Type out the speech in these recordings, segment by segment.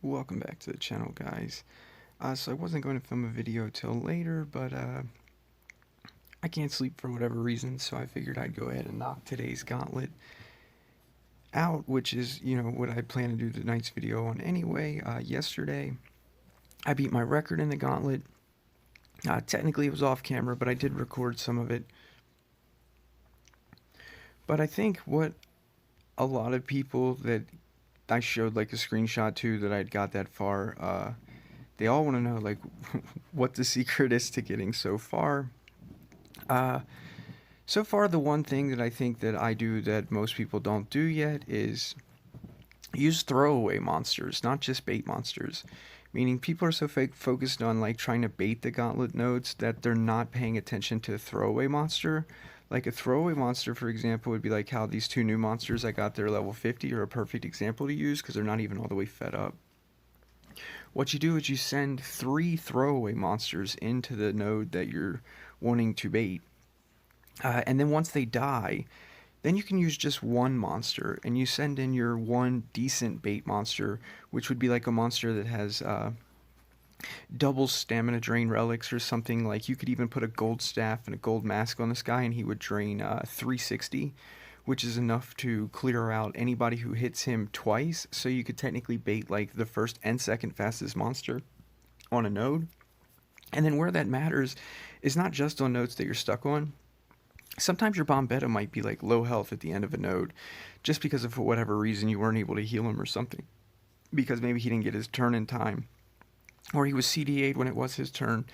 Welcome back to the channel, guys. So I wasn't going to film a video till later, but I can't sleep for whatever reason, so I figured I'd go ahead and knock today's gauntlet out, which is, what I plan to do tonight's video on anyway. Yesterday, I beat my record in the gauntlet. Technically, it was off camera, but I did record some of it. But I think what a lot of people that I showed like a screenshot to that I'd got that far, they all want to know like what the secret is to getting so far. Uh, so far, the one thing that I think that I do that most people don't do yet is use throwaway monsters, not just bait monsters. Meaning people are so focused on like trying to bait the gauntlet nodes that they're not paying attention to a throwaway monster. Like a throwaway monster, for example, would be like how these two new monsters I got there level 50 are a perfect example to use because they're not even all the way fed up. What you do is you send 3 throwaway monsters into the node that you're wanting to bait. And then once they die, then you can use just one monster, and you send in your one decent bait monster, which would be like a monster that has double stamina drain relics or something. Like you could even put a gold staff and a gold mask on this guy, and he would drain 360, which is enough to clear out anybody who hits him twice. So you could technically bait like the first and second fastest monster on a node. And then where that matters is not just on nodes that you're stuck on. Sometimes your Bombetta might be like low health at the end of a node just because of for whatever reason you weren't able to heal him or something. Because maybe he didn't get his turn in time. Or he was CDA'd when it was his turn.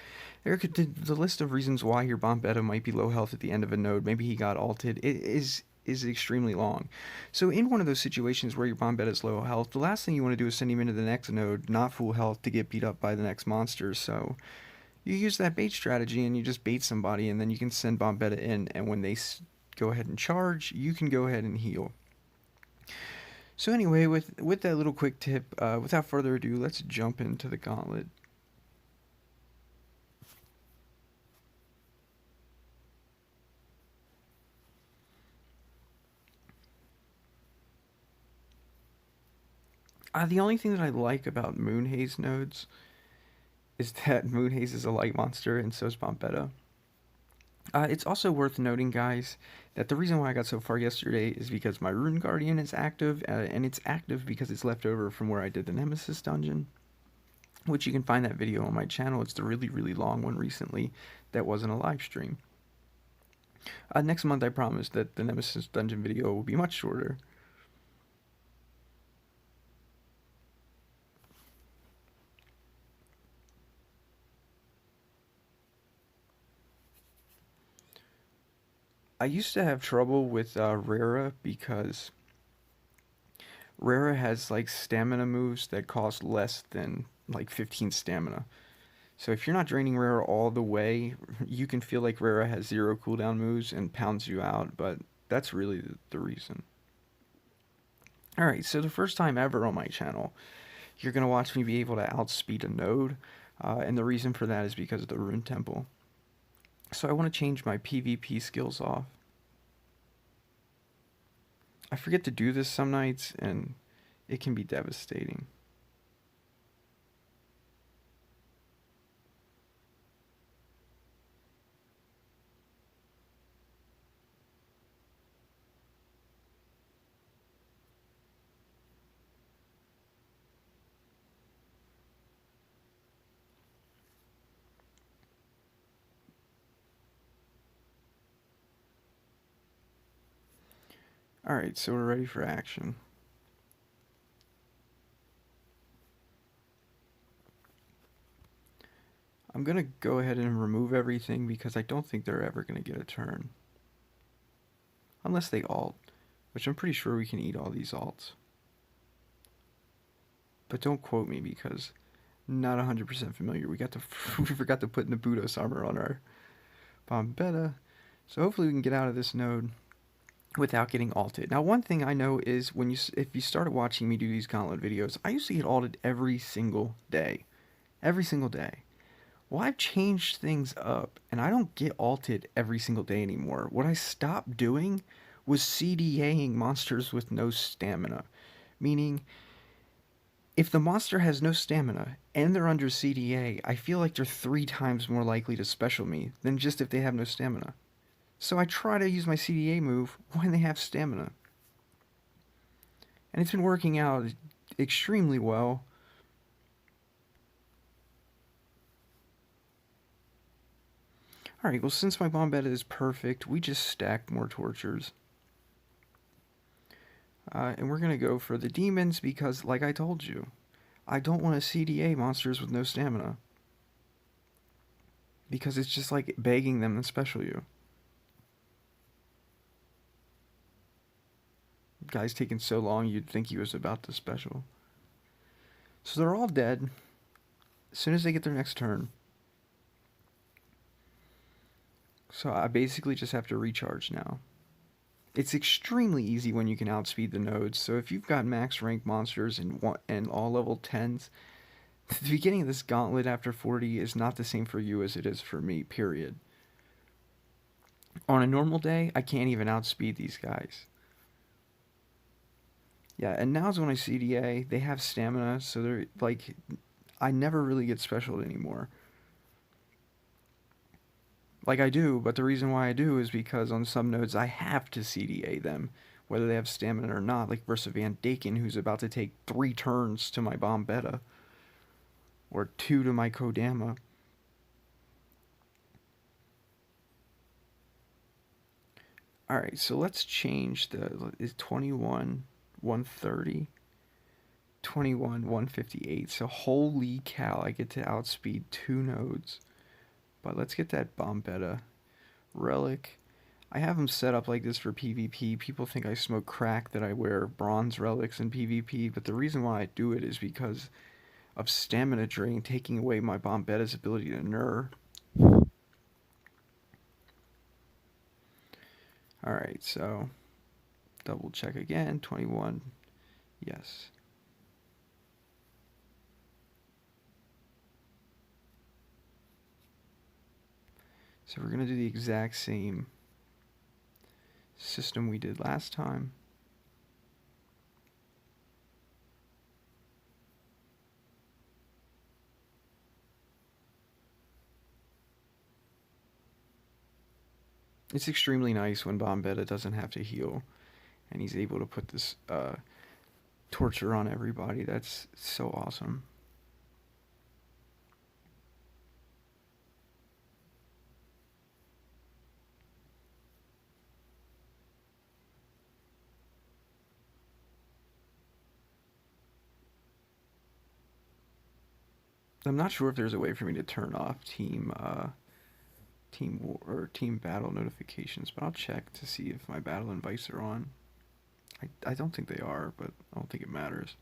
The list of reasons why your Bombetta might be low health at the end of a node, maybe he got ulted, is extremely long. So in one of those situations where your Bombetta is low health, the last thing you want to do is send him into the next node, not full health, to get beat up by the next monster. So you use that bait strategy and you just bait somebody, and then you can send Bombetta in, and when they go ahead and charge, you can go ahead and heal. So anyway, with that little quick tip, without further ado, let's jump into the gauntlet. The only thing that I like about Moonhaze nodes is that Moonhaze is a light monster, and so is Bombetta. It's also worth noting, guys, that the reason why I got so far yesterday is because my Rune Guardian is active, and it's active because it's left over from where I did the Nemesis dungeon, which you can find that video on my channel. It's the really, really long one recently that wasn't a live stream. Next month, I promise that the Nemesis dungeon video will be much shorter. I used to have trouble with Rara because Rara has like stamina moves that cost less than like 15 stamina. So if you're not draining Rara all the way, you can feel like Rara has 0 cooldown moves and pounds you out, but that's really the reason. Alright, so the first time ever on my channel, you're going to watch me be able to outspeed a node, and the reason for that is because of the Rune Temple. So I want to change my PvP skills off. I forget to do this some nights, and it can be devastating. Alright, so we're ready for action. I'm going to go ahead and remove everything because I don't think they're ever going to get a turn. Unless they ult, which I'm pretty sure we can eat all these ults. But don't quote me because I'm not 100% familiar. We forgot to put Nabutos armor on our Bombetta. So hopefully we can get out of this node without getting ulted. Now, one thing I know is if you started watching me do these Gauntlet videos, I used to get ulted every single day. Every single day. Well, I've changed things up, and I don't get ulted every single day anymore. What I stopped doing was CDAing monsters with no stamina. Meaning, If the monster has no stamina and they're under CDA, I feel like they're 3 times more likely to special me than just if they have no stamina. So I try to use my CDA move when they have stamina. And it's been working out extremely well. Alright, well, since my bomb beta is perfect, we just stack more tortures. And we're going to go for the demons because, like I told you, I don't want to CDA monsters with no stamina. Because it's just like begging them to special you. Guy's taking so long you'd think he was about to special. So they're all dead as soon as they get their next turn. So I basically just have to recharge now. It's extremely easy when you can outspeed the nodes. So if you've got max rank monsters and all level 10s, the beginning of this gauntlet after 40 is not the same for you as it is for me, period. On a normal day, I can't even outspeed these guys. Yeah, and now's when I CDA. They have stamina, so they're like, I never really get specialed anymore. Like I do, but the reason why I do is because on some nodes I have to CDA them, whether they have stamina or not, like versus Van Daken, who's about to take 3 turns to my bomb beta, or 2 to my Kodama. Alright, so let's change is 21, 130, 21, 158. So holy cow, I get to outspeed 2 nodes. But let's get that bomb beta. Relic. I have them set up like this for PvP. People think I smoke crack that I wear bronze relics in PvP, but the reason why I do it is because of stamina drain taking away my bomb beta's ability to nerf. Alright, so double check again. 21. Yes. So we're going to do the exact same system we did last time. It's extremely nice when Bomb Beta doesn't have to heal and he's able to put this torture on everybody. That's so awesome. I'm not sure if there's a way for me to turn off team war or team battle notifications, but I'll check to see if my battle invites are on. I don't think they are, but I don't think it matters.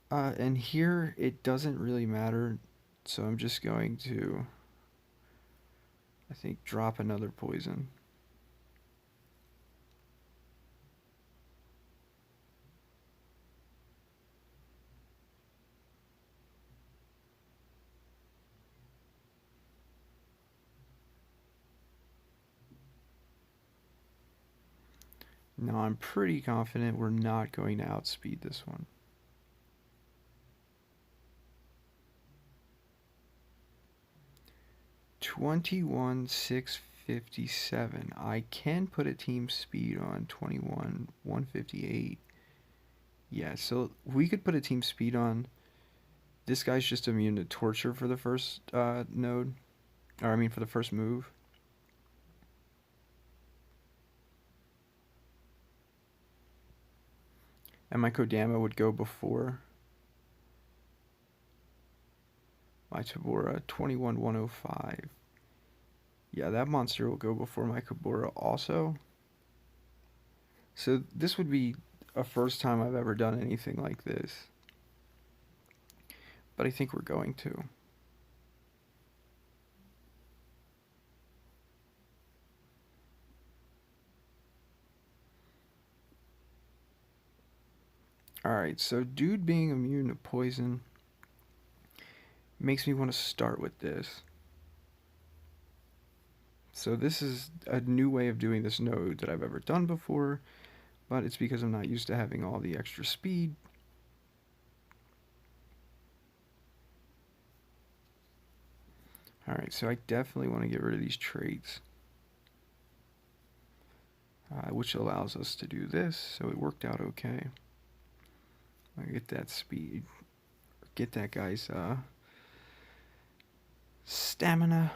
And here it doesn't really matter, so I'm just going to, I think, drop another poison. Now I'm pretty confident we're not going to outspeed this one. 21,657. I can put a team speed on 21,158. Yeah, so we could put a team speed on. This guy's just immune to torture for the first node. Or I mean for the first move. And my Kodama would go before my Tabora. 21,105. Yeah, that monster will go before my Kabura also. So this would be a first time I've ever done anything like this. But I think we're going to. Alright, so dude being immune to poison makes me want to start with this. So this is a new way of doing this node that I've ever done before, but it's because I'm not used to having all the extra speed. Alright, so I definitely want to get rid of these traits, which allows us to do this, so it worked out okay. I get that speed, get that guy's stamina.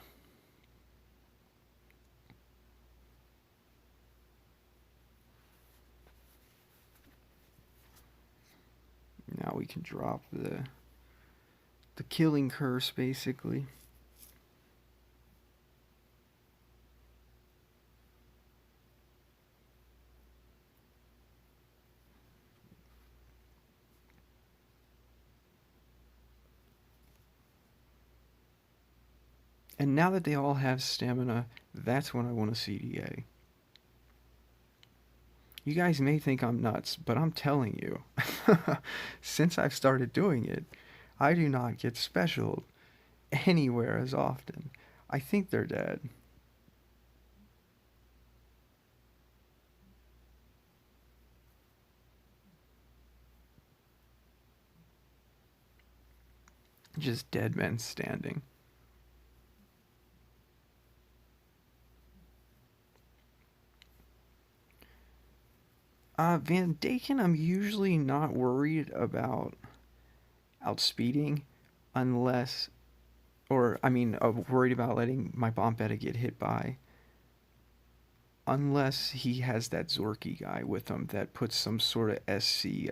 Now we can drop the killing curse, basically. And now that they all have stamina, that's when I want a CDA. You guys may think I'm nuts, but I'm telling you, since I've started doing it, I do not get special anywhere as often. I think they're dead. Just dead men standing. Van Daken, I'm usually not worried about outspeeding unless, or I mean, worried about letting my bomb beta get hit by, unless he has that Zorky guy with him that puts some sort of SC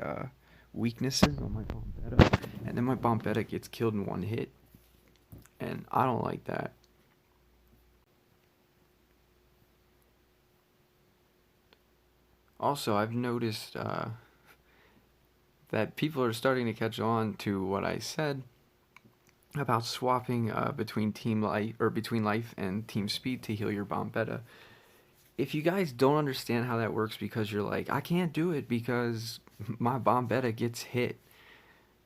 weaknesses on my bomb beta, and then my bomb beta gets killed in one hit, and I don't like that. Also, I've noticed that people are starting to catch on to what I said about swapping between team life or between life and team speed to heal your bomb beta. If you guys don't understand how that works because you're like, I can't do it because my bomb beta gets hit,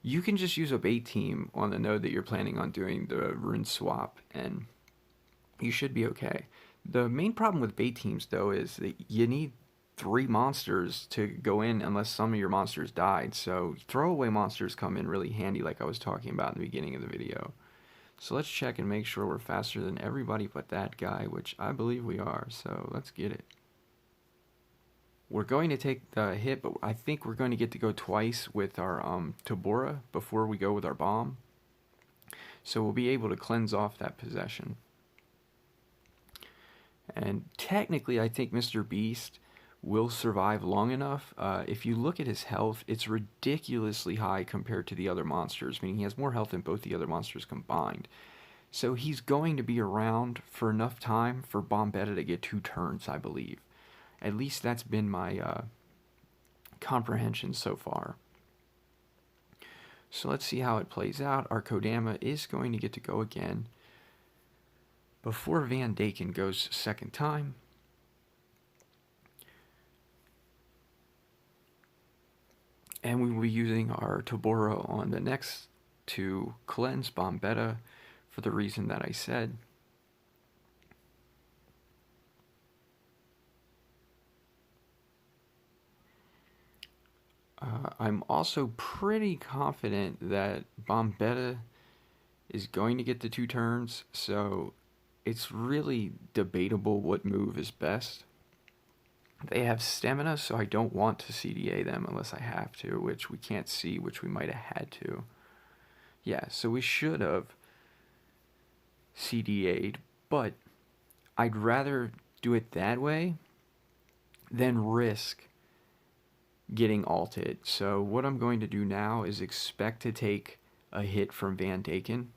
you can just use a bait team on the node that you're planning on doing the rune swap, and you should be okay. The main problem with bait teams, though, is that you need 3 monsters to go in unless some of your monsters died. So throwaway monsters come in really handy, like I was talking about in the beginning of the video. So let's check and make sure we're faster than everybody but that guy, which I believe we are. So let's get it. We're going to take the hit, but I think we're going to get to go twice with our Tabora before we go with our bomb. So we'll be able to cleanse off that possession. And technically, I think Mr. Beast will survive long enough. If you look at his health, it's ridiculously high compared to the other monsters, meaning he has more health than both the other monsters combined. So he's going to be around for enough time for Bomb Beta to get 2 turns, I believe. At least that's been my comprehension so far. So let's see how it plays out. Our Kodama is going to get to go again before Van Daken goes second time. And we will be using our Toboro on the next to cleanse Bomb Beta for the reason that I said. I'm also pretty confident that Bomb Beta is going to get the 2 turns, so it's really debatable what move is best. They have stamina, so I don't want to CDA them unless I have to, which we can't see, which we might have had to. Yeah, so we should have CDA'd, but I'd rather do it that way than risk getting alted. So what I'm going to do now is expect to take a hit from Van Daken,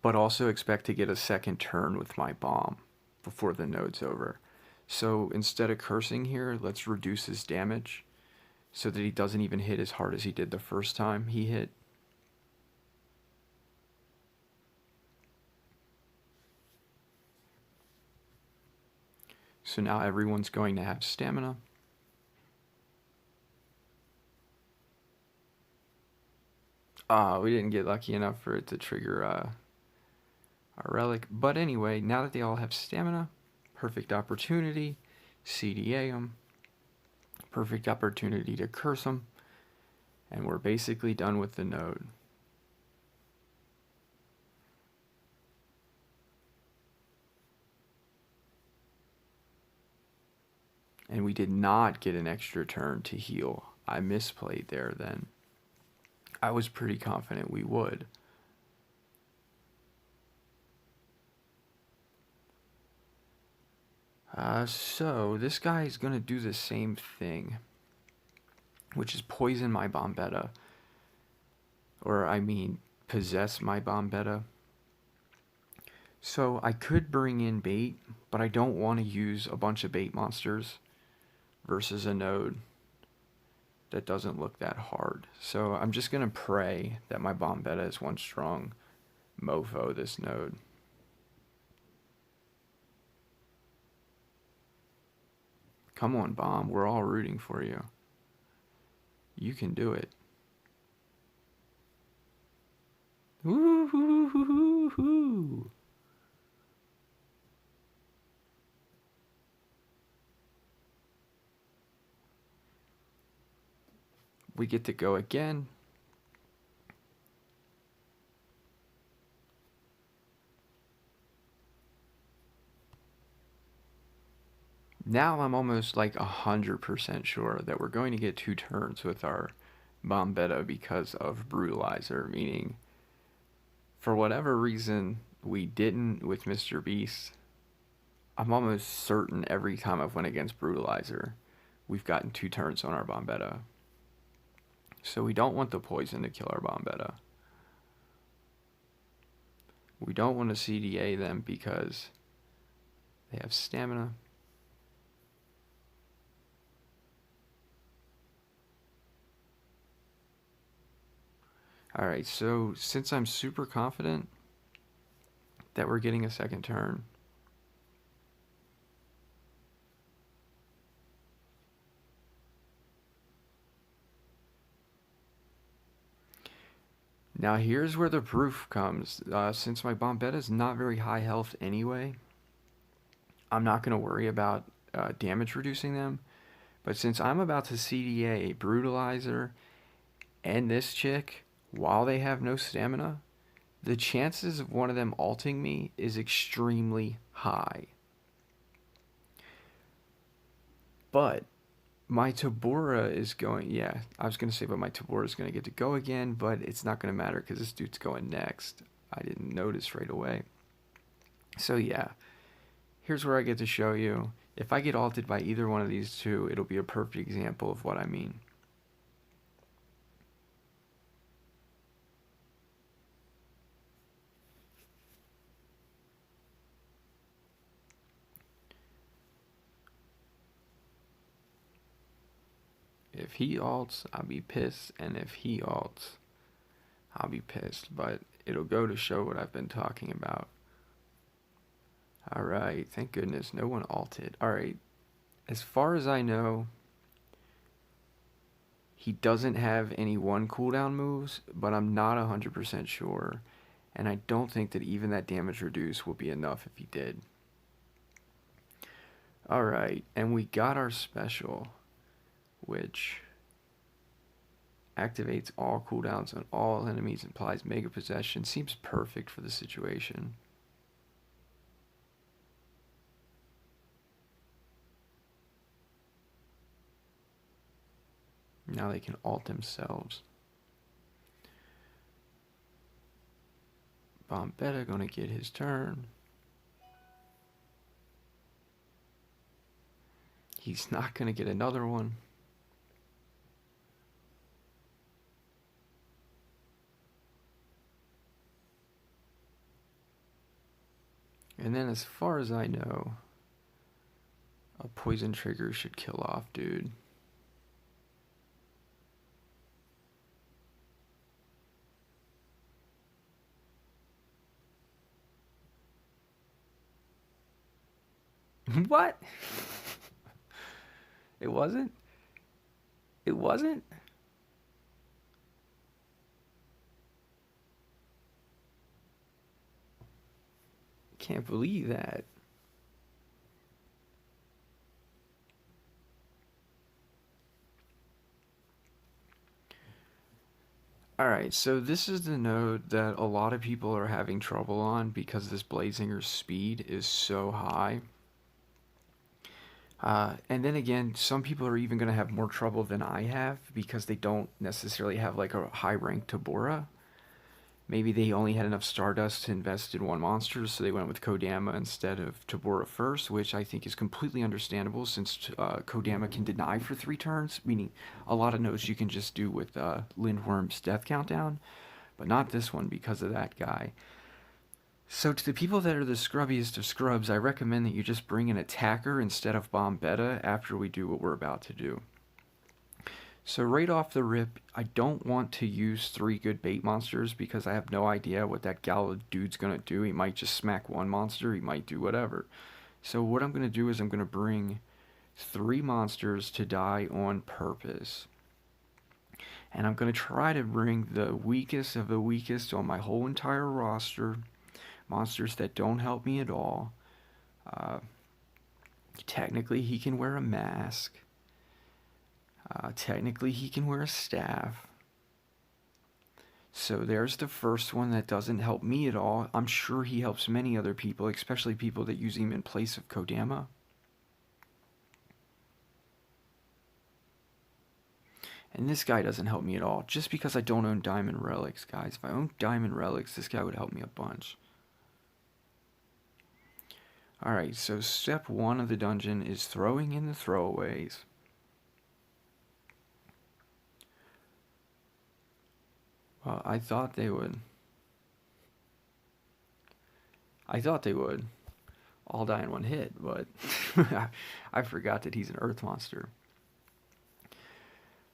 but also expect to get a second turn with my bomb before the node's over. So instead of cursing here, let's reduce his damage so that he doesn't even hit as hard as he did the first time he hit. So now everyone's going to have stamina. We didn't get lucky enough for it to trigger our relic. But anyway, now that they all have stamina, perfect opportunity, CDA them, perfect opportunity to curse them, and we're basically done with the node. And we did not get an extra turn to heal. I misplayed there then. I was pretty confident we would. So this guy is going to do the same thing, which is poison my Bombetta. Or, I mean, possess my Bombetta. So I could bring in bait, but I don't want to use a bunch of bait monsters versus a node that doesn't look that hard. So I'm just going to pray that my Bombetta is one strong mofo this node. Come on, Bomb. We're all rooting for you. You can do it. Woo-hoo-hoo-hoo-hoo. We get to go again. Now I'm almost like 100% sure that we're going to get 2 turns with our Bombetta because of Brutalizer, meaning for whatever reason we didn't with Mr. Beast. I'm almost certain every time I've went against Brutalizer, we've gotten 2 turns on our Bombetta. So we don't want the poison to kill our Bombetta. We don't want to CDA them because they have stamina. Alright, so since I'm super confident that we're getting a second turn, now here's where the proof comes. Since my Bombetta is not very high health anyway, I'm not going to worry about damage reducing them. But since I'm about to CDA Brutalizer and this chick while they have no stamina, the chances of one of them ulting me is extremely high. But my Tabora is going, yeah, I was going to say, but my Tabora is going to get to go again, but it's not going to matter because this dude's going next. I didn't notice right away. So yeah, here's where I get to show you. If I get ulted by either one of these two, it'll be a perfect example of what I mean. If he ults, I'll be pissed, and if he ults, I'll be pissed, but it'll go to show what I've been talking about. Alright, thank goodness, no one ulted. Alright, as far as I know, he doesn't have any 1 cooldown moves, but I'm not 100% sure, and I don't think that even that damage reduce will be enough if he did. Alright, and we got our special, which activates all cooldowns on all enemies, implies mega possession. Seems perfect for the situation. Now they can ult themselves. Bombetta gonna get his turn. He's not gonna get another one. And then as far as I know, a poison trigger should kill off dude. What? It wasn't? It wasn't? Can't believe that. Alright, so this is the node that a lot of people are having trouble on because this Blazinger's speed is so high. And then again, some people are even going to have more trouble than I have because they don't necessarily have like a high rank Tabora. Maybe they only had enough Stardust to invest in one monster, so they went with Kodama instead of Tabora first, which I think is completely understandable since Kodama can deny for 3 turns, meaning a lot of nodes you can just do with Lindworm's Death Countdown, but not this one because of that guy. So to the people that are the scrubbiest of scrubs, I recommend that you just bring an attacker instead of Bomb Beta after we do what we're about to do. So right off the rip, I don't want to use 3 good bait monsters because I have no idea what that Gauntlet dude's going to do. He might just smack one monster, he might do whatever. So what I'm going to do is I'm going to bring 3 monsters to die on purpose. And I'm going to try to bring the weakest of the weakest on my whole entire roster. Monsters that don't help me at all. Technically, he can wear a mask. Technically, he can wear a staff. So there's the first one that doesn't help me at all. I'm sure he helps many other people, especially people that use him in place of Kodama. And this guy doesn't help me at all, just because I don't own Diamond Relics, guys. If I owned Diamond Relics, this guy would help me a bunch. Alright, so step 1 of the dungeon is throwing in the throwaways. Well, I thought they would. All die in one hit, but I forgot that he's an earth monster.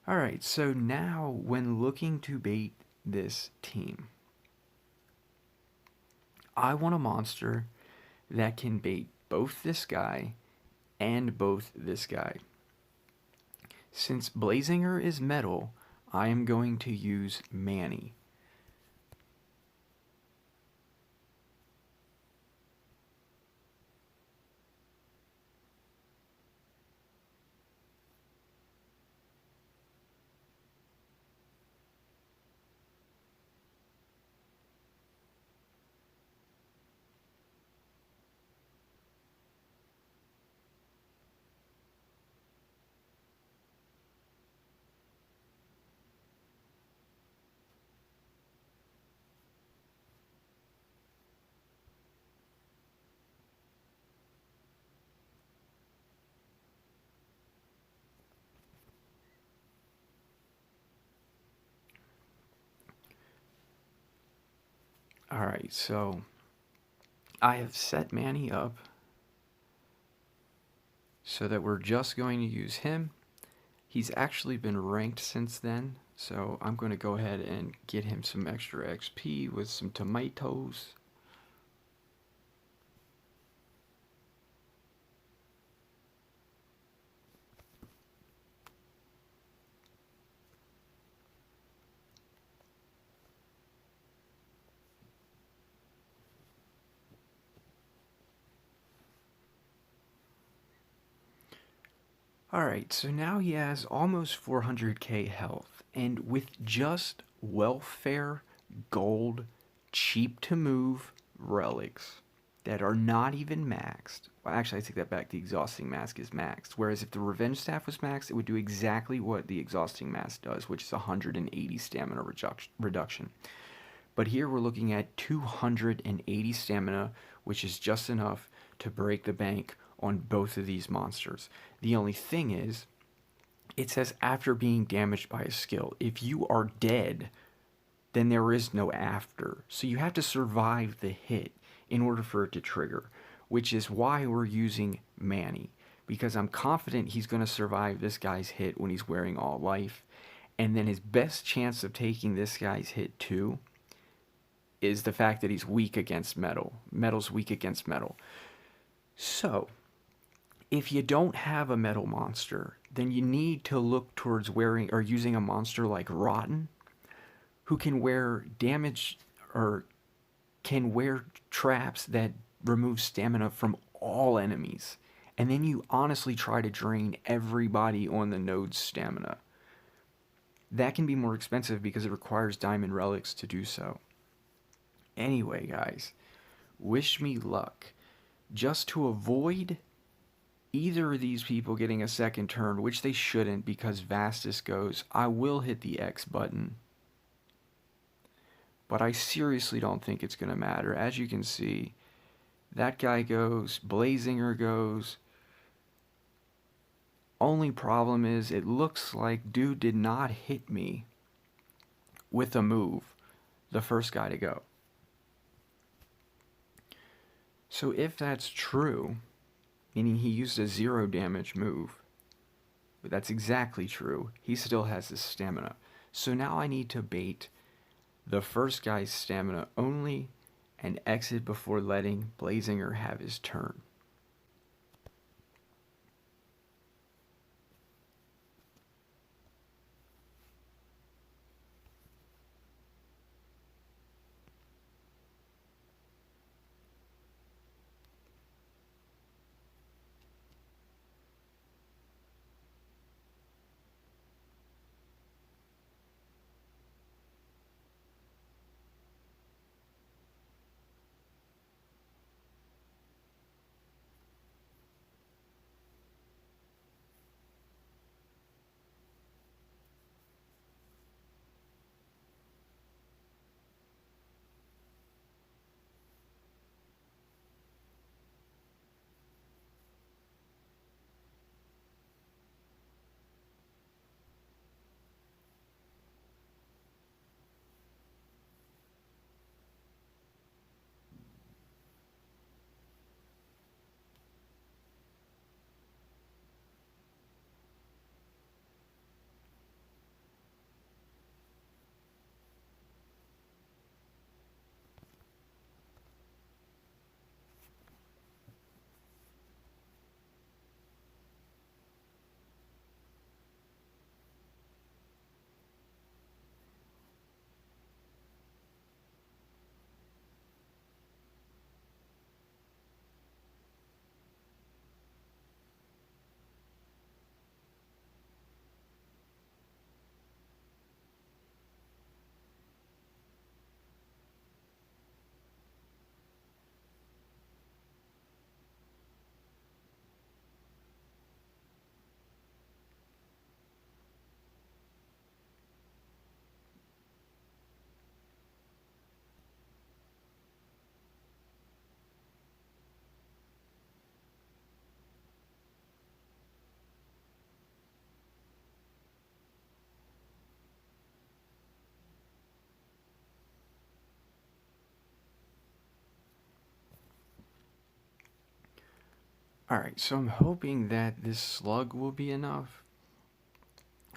Alright, so now when looking to bait this team, I want a monster that can bait both this guy and both this guy. Since Blazinger is metal, I am going to use Manny. Alright, so I have set Manny up so that we're just going to use him. He's actually been ranked since then, so I'm going to go ahead and get him some extra XP with some tomatoes. Alright, so now he has almost 400k health, and with just welfare, gold, cheap to move relics that are not even maxed. Well, actually, I take that back. The exhausting mask is maxed. Whereas if the revenge staff was maxed, it would do exactly what the exhausting mask does, which is 180 stamina reduction. But here we're looking at 280 stamina, which is just enough to break the bank on both of these monsters. The only thing is, it says after being damaged by a skill. If you are dead, then there is no after. So you have to survive the hit in order for it to trigger, which is why we're using Manny, because I'm confident he's going to survive this guy's hit when he's wearing all life. And then his best chance of taking this guy's hit too is the fact that he's weak against metal. Metal's weak against metal. So if you don't have a metal monster, then you need to look towards wearing or using a monster like Rotten, who can wear damage or can wear traps that remove stamina from all enemies. And then you honestly try to drain everybody on the node's stamina. That can be more expensive because it requires diamond relics to do so. Anyway, guys, wish me luck. Just to avoid either of these people getting a second turn, which they shouldn't because Vastus goes, I will hit the X button. But I seriously don't think it's going to matter. As you can see, that guy goes, Blazinger goes. Only problem is it looks like dude did not hit me with a move, the first guy to go. So if that's true, meaning he used a 0 damage move, but that's exactly true, he still has his stamina. So now I need to bait the first guy's stamina only and exit before letting Blazinger have his turn. Alright, so I'm hoping that this slug will be enough.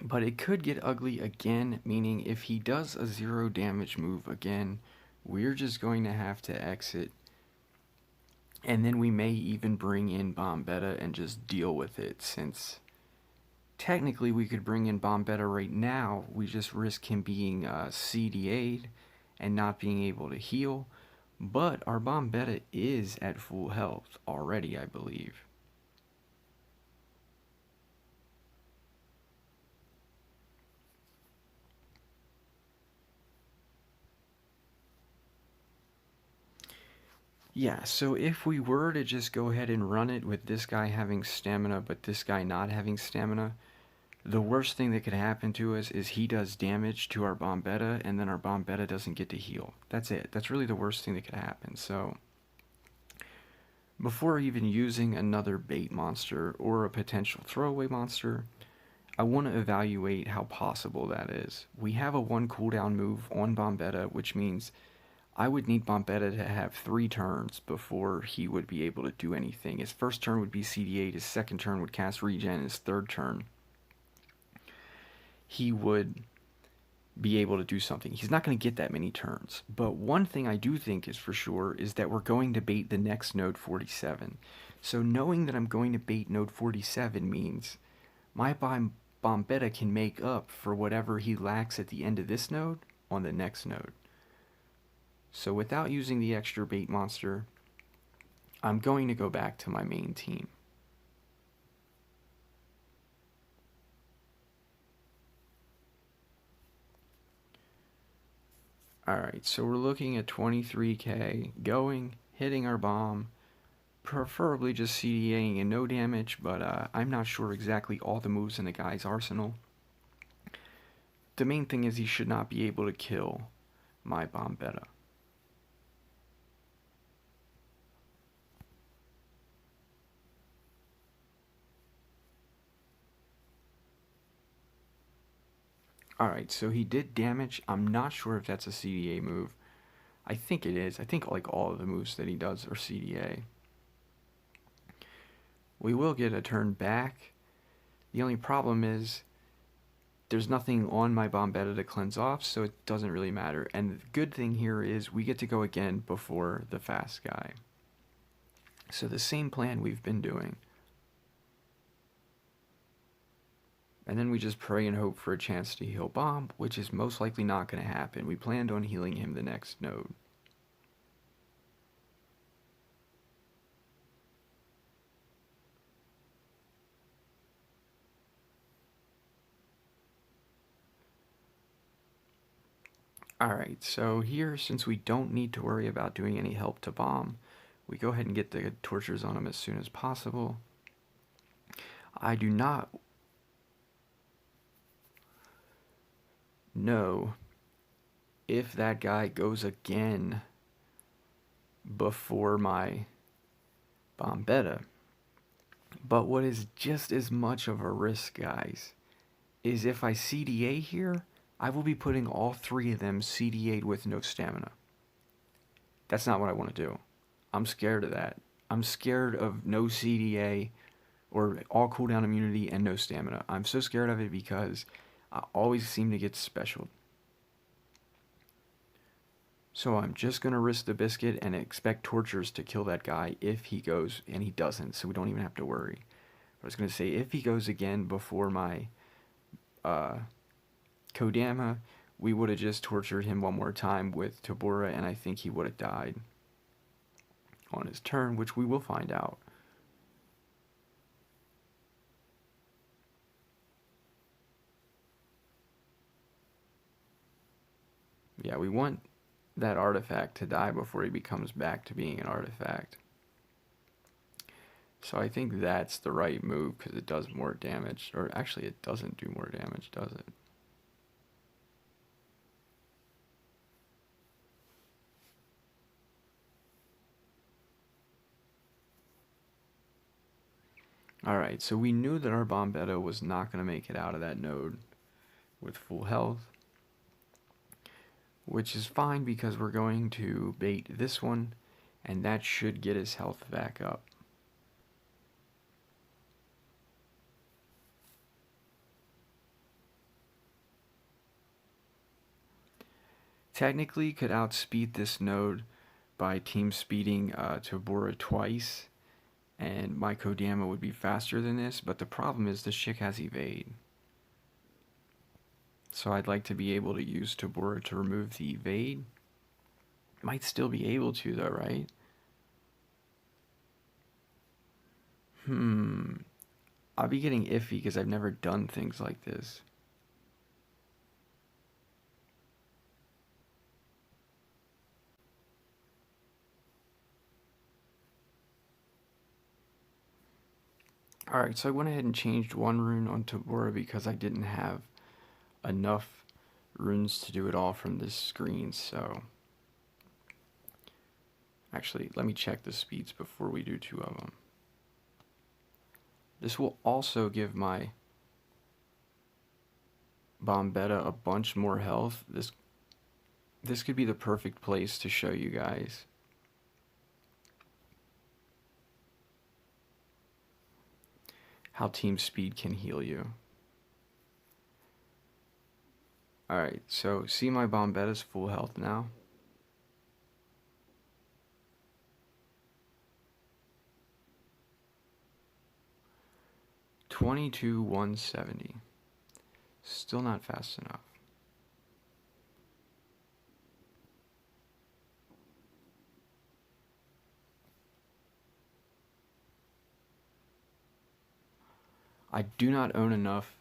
But it could get ugly again, meaning if he does a 0 damage move again, we're just going to have to exit. And then we may even bring in Bombetta and just deal with it, since technically we could bring in Bombetta right now. We just risk him being CDA'd and not being able to heal. But our Bombetta is at full health already, I believe. Yeah, so if we were to just go ahead and run it with this guy having stamina, but this guy not having stamina, the worst thing that could happen to us is he does damage to our Bombetta, and then our Bombetta doesn't get to heal. That's it. That's really the worst thing that could happen. So, before even using another bait monster or a potential throwaway monster, I want to evaluate how possible that is. We have a 1 cooldown move on Bombetta, which means I would need Bombetta to have 3 turns before he would be able to do anything. His first turn would be CD8, his second turn would cast regen, his third turn he would be able to do something. He's not going to get that many turns. But one thing I do think is for sure is that we're going to bait the next node 47. So knowing that I'm going to bait node 47 means my Bombetta can make up for whatever he lacks at the end of this node on the next node. So without using the extra bait monster, I'm going to go back to my main team. Alright, so we're looking at 23k, going, hitting our bomb, preferably just CDAing and no damage, but I'm not sure exactly all the moves in the guy's arsenal. The main thing is he should not be able to kill my bomb beta. Alright, so he did damage. I'm not sure if that's a CDA move. I think it is. I think like all of the moves that he does are CDA. We will get a turn back. The only problem is there's nothing on my bomb beta to cleanse off, so it doesn't really matter. And the good thing here is we get to go again before the fast guy. So the same plan we've been doing. And then we just pray and hope for a chance to heal bomb, which is most likely not going to happen. We planned on healing him the next node. Alright, so here, since we don't need to worry about doing any help to bomb, we go ahead and get the tortures on him as soon as possible. I do not know if that guy goes again before my bomb beta. But what is just as much of a risk, guys, is if I CDA here, I will be putting all three of them CDA'd with no stamina. That's not what I want to do. I'm scared of that. I'm scared of no CDA or all cooldown immunity and no stamina. I'm so scared of it because I always seem to get special. So I'm just going to risk the biscuit and expect tortures to kill that guy if he goes, and he doesn't, so we don't even have to worry. I was going to say, if he goes again before my Kodama, we would have just tortured him one more time with Tabora, and I think he would have died on his turn, which we will find out. Yeah, we want that artifact to die before he becomes back to being an artifact. So I think that's the right move because it does more damage. Or actually it doesn't do more damage, does it? Alright, so we knew that our bomb beta was not going to make it out of that node with full health. Which is fine because we're going to bait this one, and that should get his health back up. Technically could outspeed this node by team speeding Tabora twice, and my Kodama would be faster than this, but the problem is this chick has evade. So I'd like to be able to use Tabora to remove the evade. Might still be able to though, right? I'll be getting iffy because I've never done things like this. Alright, so I went ahead and changed one rune on Tabora because I didn't have enough runes to do it all from this screen, so... Actually, let me check the speeds before we do two of them. This will also give my bomb beta a bunch more health. This could be the perfect place to show you guys. How team speed can heal you. Alright, so see my bomb beta's full health now. $22,170. Still not fast enough. I do not own enough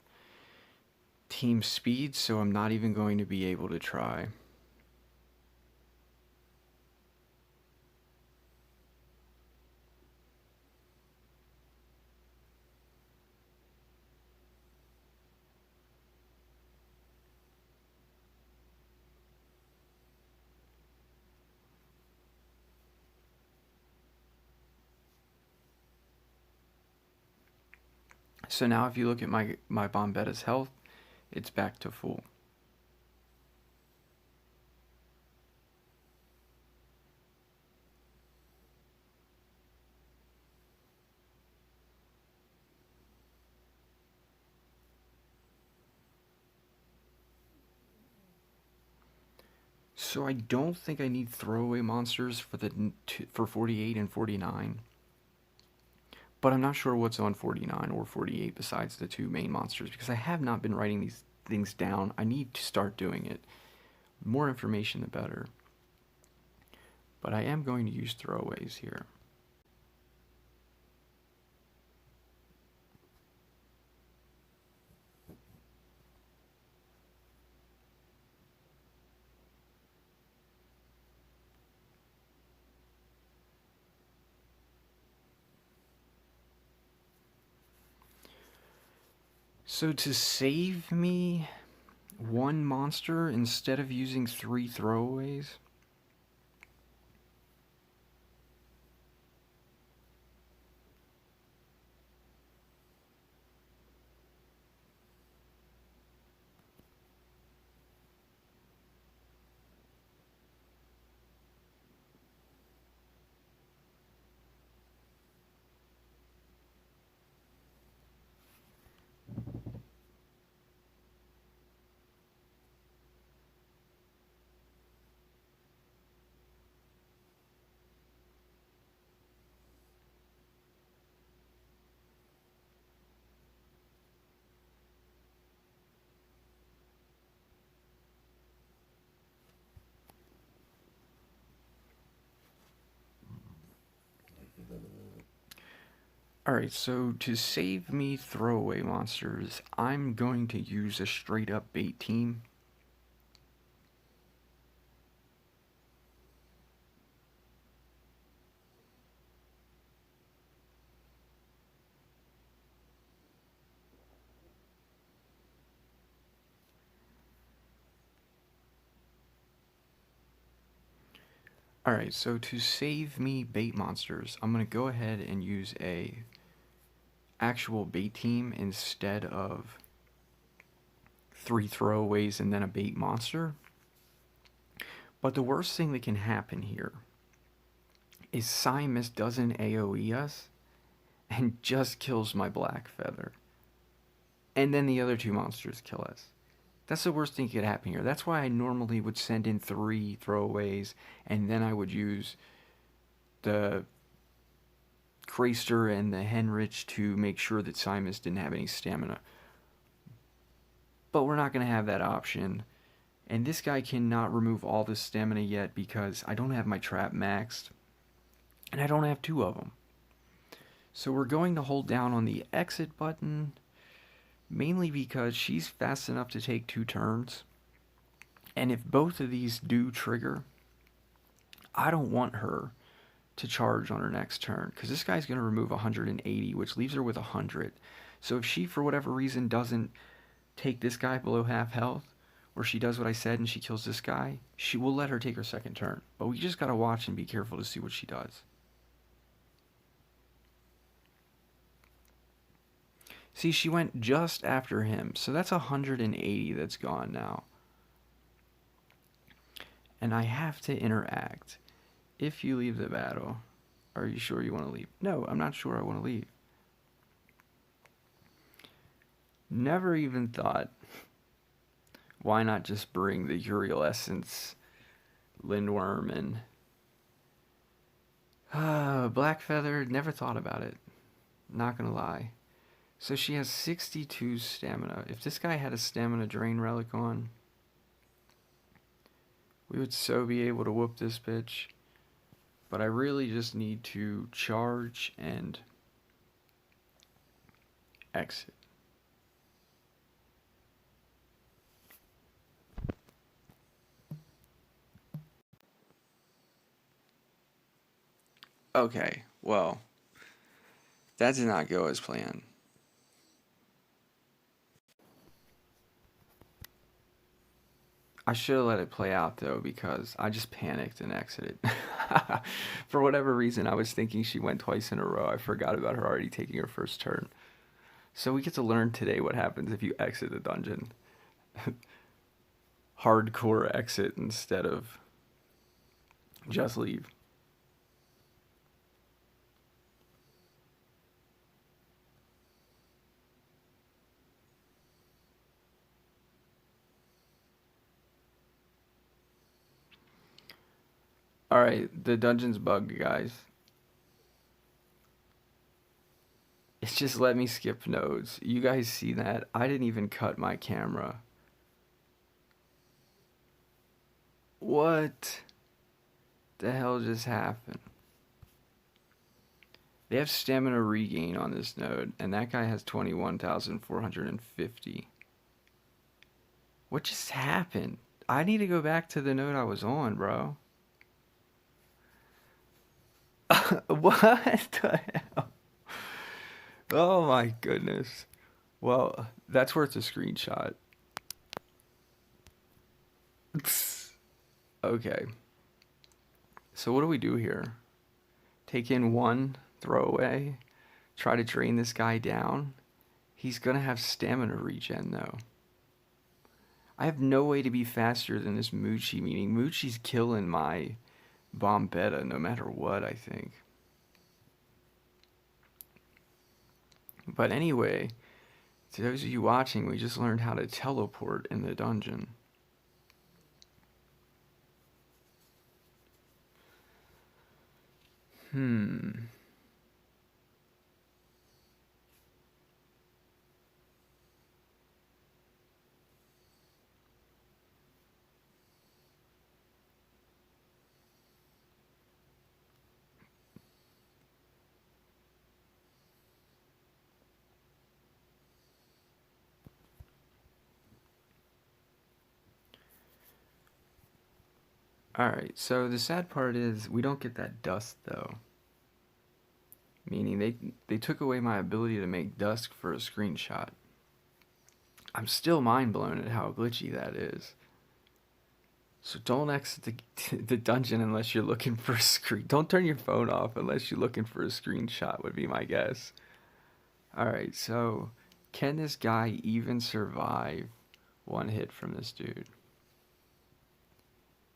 team speed, so I'm not even going to be able to try. So now if you look at my Bombetta's health, it's back to full. So I don't think I need throwaway monsters for 48 and 49. But I'm not sure what's on 49 or 48 besides the two main monsters because I have not been writing these things down. I need to start doing it. More information the better. But I am going to use throwaways here. So to save me one monster instead of using 3 throwaways, alright, so to save me throwaway monsters, I'm going to use a straight up bait team. Alright, so to save me bait monsters, I'm going to go ahead and use a actual bait team instead of 3 throwaways and then a bait monster. But the worst thing that can happen here is Simus doesn't AoE us and just kills my black feather. And then the other 2 monsters kill us. That's the worst thing that could happen here. That's why I normally would send in 3 throwaways and then I would use the Craster and the Henrich to make sure that Simus didn't have any stamina. But we're not going to have that option. And this guy cannot remove all this stamina yet because I don't have my trap maxed. And I don't have 2 of them. So we're going to hold down on the exit button. Mainly because she's fast enough to take 2 turns. And if both of these do trigger, I don't want her to charge on her next turn. Because this guy's going to remove 180, which leaves her with 100. So if she, for whatever reason, doesn't take this guy below half health, or she does what I said and she kills this guy, she will let her take her second turn. But we just got to watch and be careful to see what she does. See, she went just after him, so that's 180 that's gone now. And I have to interact. If you leave the battle, are you sure you want to leave? No, I'm not sure I want to leave. Never even thought, why not just bring the Uriel Essence, Lindworm, and Black Feather? Never thought about it. Not gonna lie. So she has 62 stamina. If this guy had a stamina drain relic on, we would so be able to whoop this bitch. But I really just need to charge and exit. Okay, well, that did not go as planned. I should have let it play out though because I just panicked and exited. For whatever reason, I was thinking she went twice in a row. I forgot about her already taking her first turn. So we get to learn today what happens if you exit the dungeon. Hardcore exit instead of just leave. Alright, the dungeon's bugged, guys. It's just let me skip nodes. You guys see that? I didn't even cut my camera. What the hell just happened? They have stamina regain on this node, and that guy has 21,450. What just happened? I need to go back to the node I was on, bro. What the hell? Oh my goodness. Well, that's worth a screenshot. Okay. So what do we do here? Take in one, throw away, try to drain this guy down. He's gonna have stamina regen though. I have no way to be faster than this Moochie, meaning Moochie's killing my Bombetta no matter what, I think. But anyway, to those of you watching, we just learned how to teleport in the dungeon. Hmm. Alright, so the sad part is we don't get that dust though. Meaning they took away my ability to make dusk for a screenshot. I'm still mind blown at how glitchy that is. So don't exit the dungeon unless you're looking for a screen. Don't turn your phone off unless you're looking for a screenshot would be my guess. Alright, so can this guy even survive one hit from this dude?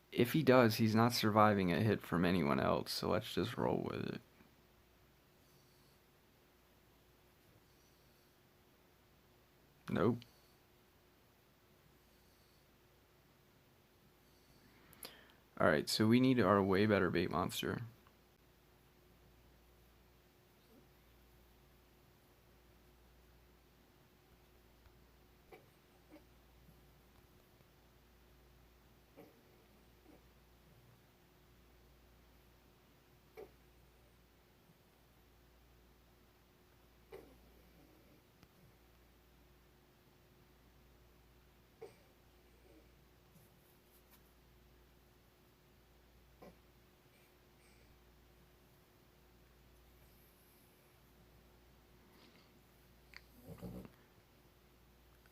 If he does, he's not surviving a hit from anyone else, so let's just roll with it. Nope. Alright, so we need our way better bait monster.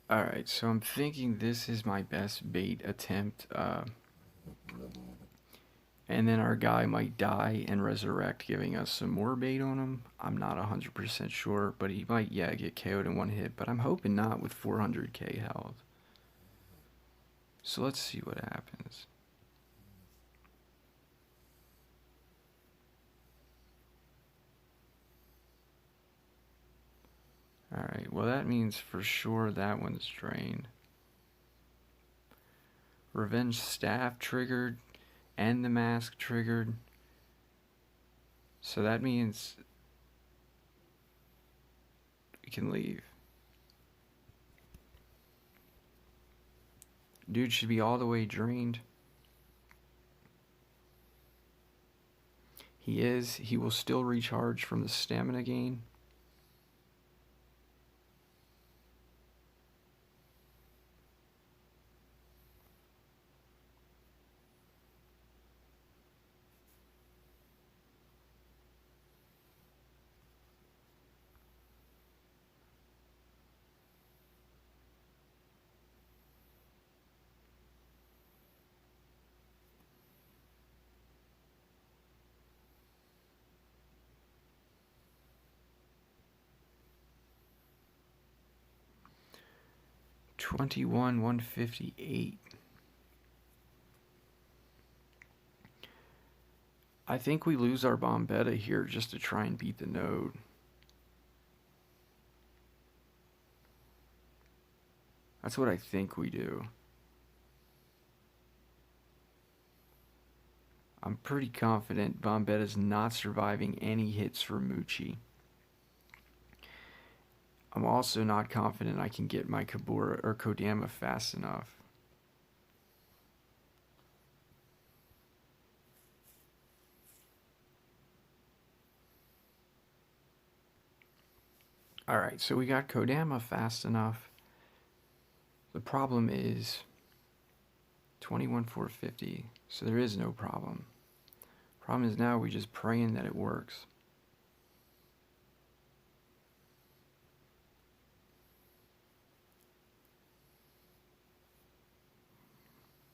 Alright, so I'm thinking this is my best bait attempt. And then our guy might die and resurrect, giving us some more bait on him. I'm not 100% sure, but he might, yeah, get KO'd in one hit. But I'm hoping not with 400k health. So let's see what happens. Alright, well that means for sure that one's drained. Revenge Staff triggered, and the mask triggered. So that means we can leave. Dude should be all the way drained. He is. He will still recharge from the stamina gain. 21, 158. I think we lose our bomb beta here just to try and beat the node. That's what I think we do. I'm pretty confident bomb beta is not surviving any hits from Muchi. I'm also not confident I can get my Kabura or Kodama fast enough. Alright, so we got Kodama fast enough. The problem is 21,450, so there is no problem. Problem is now we just praying that it works.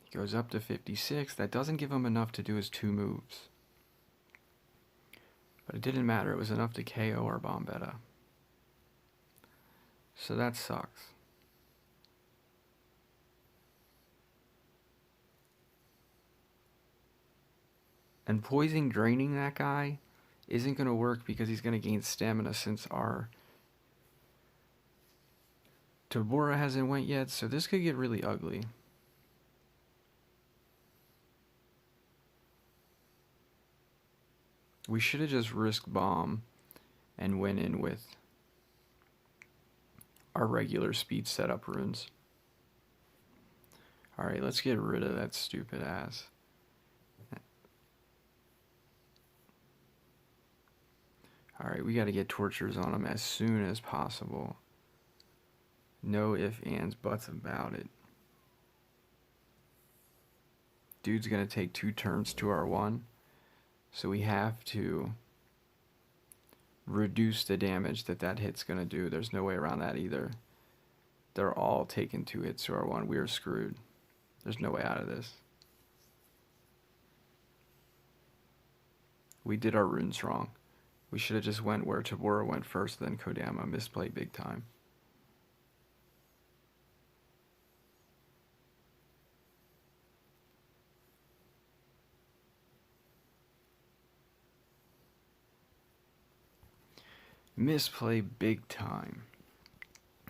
He goes up to 56. That doesn't give him enough to do his 2 moves. But it didn't matter. It was enough to KO our bomb beta. So that sucks. And poison draining that guy isn't going to work because he's going to gain stamina since our Tabora hasn't went yet. So this could get really ugly. We should have just risked bomb and went in with our regular speed setup runes. Alright, let's get rid of that stupid ass. Alright, we gotta get tortures on him as soon as possible. No ifs, ands, buts about it. Dude's gonna take 2 turns to our 1. So we have to reduce the damage that hit's gonna do. There's no way around that either. They're all taking 2 hits to our 1. We are screwed. There's no way out of this. We did our runes wrong. We should have just went where Tabora went first, then Kodama. Misplay big time. Misplay big time.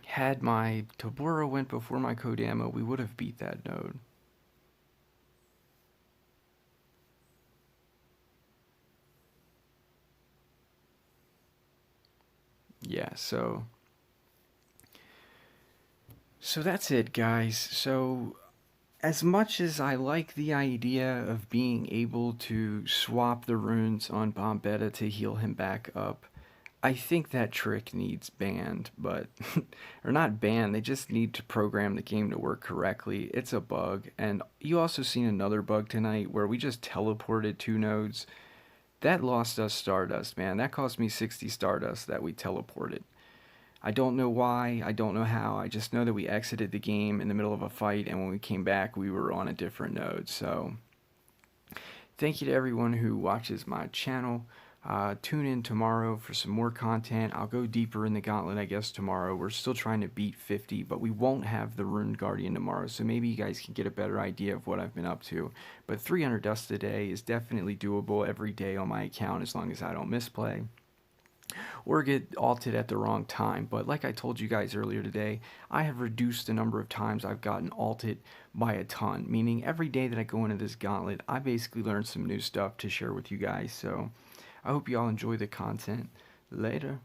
Had my Tabora went before my Kodama, we would have beat that node. Yeah, so that's it, guys. So as much as I like the idea of being able to swap the runes on Bomb Beta to heal him back up, I think that trick needs banned, but or not banned, they just need to program the game to work correctly. It's a bug. And you also seen another bug tonight where we just teleported 2 nodes. That lost us Stardust, man. That cost me 60 Stardust that we teleported. I don't know why, I don't know how, I just know that we exited the game in the middle of a fight, and when we came back, we were on a different node. So, thank you to everyone who watches my channel. Tune in tomorrow for some more content. I'll go deeper in the Gauntlet, I guess, tomorrow. We're still trying to beat 50, but we won't have the Rune Guardian tomorrow, so maybe you guys can get a better idea of what I've been up to. But 300 dust a day is definitely doable every day on my account as long as I don't misplay or get alted at the wrong time. But like I told you guys earlier today, I have reduced the number of times I've gotten alted by a ton, meaning every day that I go into this Gauntlet, I basically learn some new stuff to share with you guys. So I hope you all enjoy the content. Later.